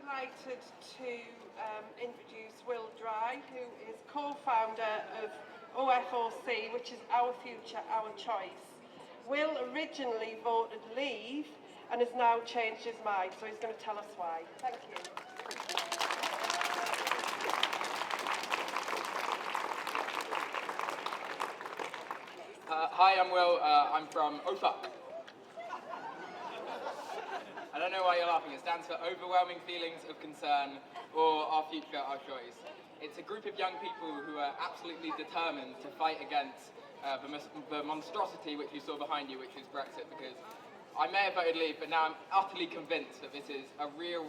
delighted to introduce Will Dry, who is co-founder of O.F.O.C, which is Our Future, Our Choice. Will originally voted Leave and has now changed his mind, so he's going to tell us why. Thank you. Hi, I'm Will. I'm from O.F.O.C. I don't know why you're laughing. It stands for Overwhelming Feelings of Concern, or Our Future, Our Choice. It's a group of young people who are absolutely determined to fight against the monstrosity which you saw behind you, which is Brexit, because I may have voted Leave, but now I'm utterly convinced that this is a real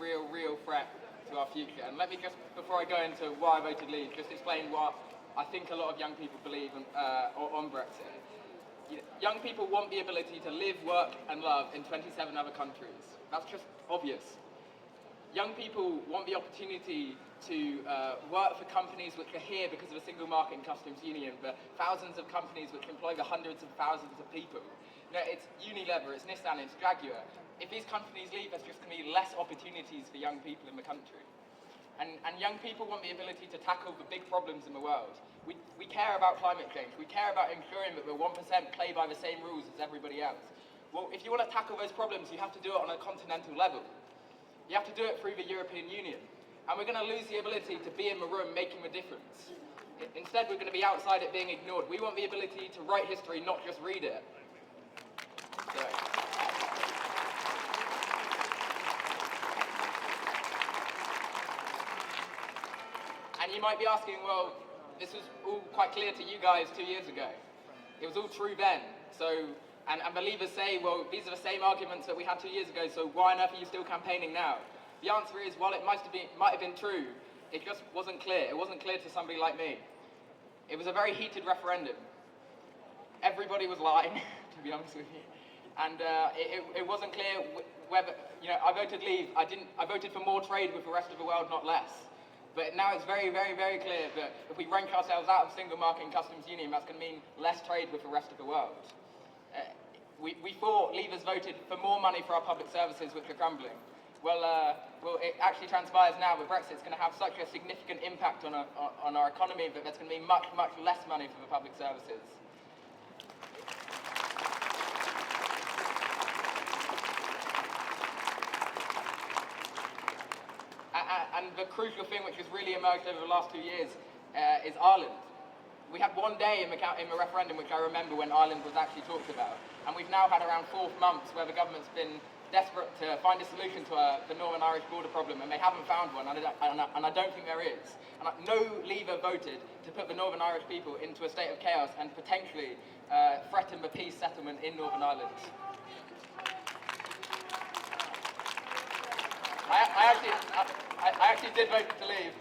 threat to our future. And let me just, before I go into why I voted Leave, just explain what I think a lot of young people believe on Brexit. Young people want the ability to live, work and love in 27 other countries. That's just obvious. Young people want the opportunity to work for companies which are here because of a single market and customs union, but thousands of companies which employ the hundreds of thousands of people. You know, it's Unilever, it's Nissan, it's Jaguar. If these companies leave, there's just going to be less opportunities for young people in the country. And young people want the ability to tackle the big problems in the world. We care about climate change. We care about ensuring that the 1% play by the same rules as everybody else. Well, if you want to tackle those problems, you have to do it on a continental level. You have to do it through the European Union. And we're going to lose the ability to be in the room making the difference. Instead, we're going to be outside it being ignored. We want the ability to write history, not just read it. So. And you might be asking, well, this was all quite clear to you guys 2 years ago. It was all true then. So, and believers say, well, these are the same arguments that we had 2 years ago, so why on earth are you still campaigning now? The answer is, while it might have been true, it just wasn't clear. It wasn't clear to somebody like me. It was a very heated referendum. Everybody was lying, to be honest with you. And it wasn't clear whether, I voted Leave. I voted for more trade with the rest of the world, not less. But now it's very clear that if we rank ourselves out of single market and customs union, that's going to mean less trade with the rest of the world. We thought Leavers voted for more money for our public services, which are crumbling. Well, it actually transpires now that Brexit's going to have such a significant impact on our economy that there's going to be much less money for the public services. And the crucial thing which has really emerged over the last 2 years is Ireland. We had one day in the referendum which I remember when Ireland was actually talked about, and we've now had around 4 months where the government's been desperate to find a solution to the Northern Irish border problem, and they haven't found one, and I don't think there is. And no Leaver voted to put the Northern Irish people into a state of chaos and potentially threaten the peace settlement in Northern Ireland. I actually did vote to Leave.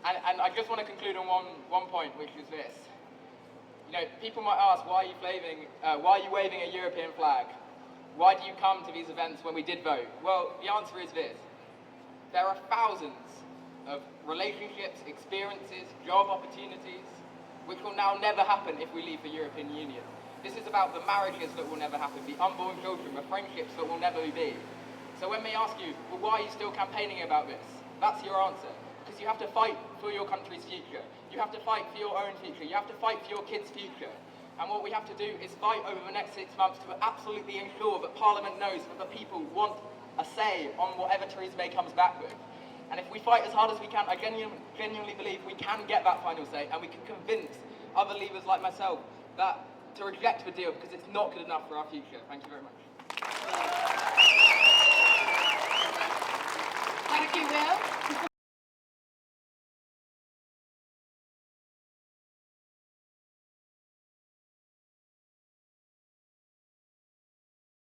And I just want to conclude on one point, which is this. People might ask, why are you waving a European flag? Why do you come to these events when we did vote? Well, the answer is this. There are thousands of relationships, experiences, job opportunities, which will now never happen if we leave the European Union. This is about the marriages that will never happen, the unborn children, the friendships that will never be. So when they ask you, well, why are you still campaigning about this? That's your answer. Because you have to fight for your country's future. You have to fight for your own future. You have to fight for your kids' future. And what we have to do is fight over the next 6 months to absolutely ensure that Parliament knows that the people want a say on whatever Theresa May comes back with. And if we fight as hard as we can, I genuinely believe we can get that final say, and we can convince other Leavers like myself that to reject the deal because it's not good enough for our future. Thank you very much.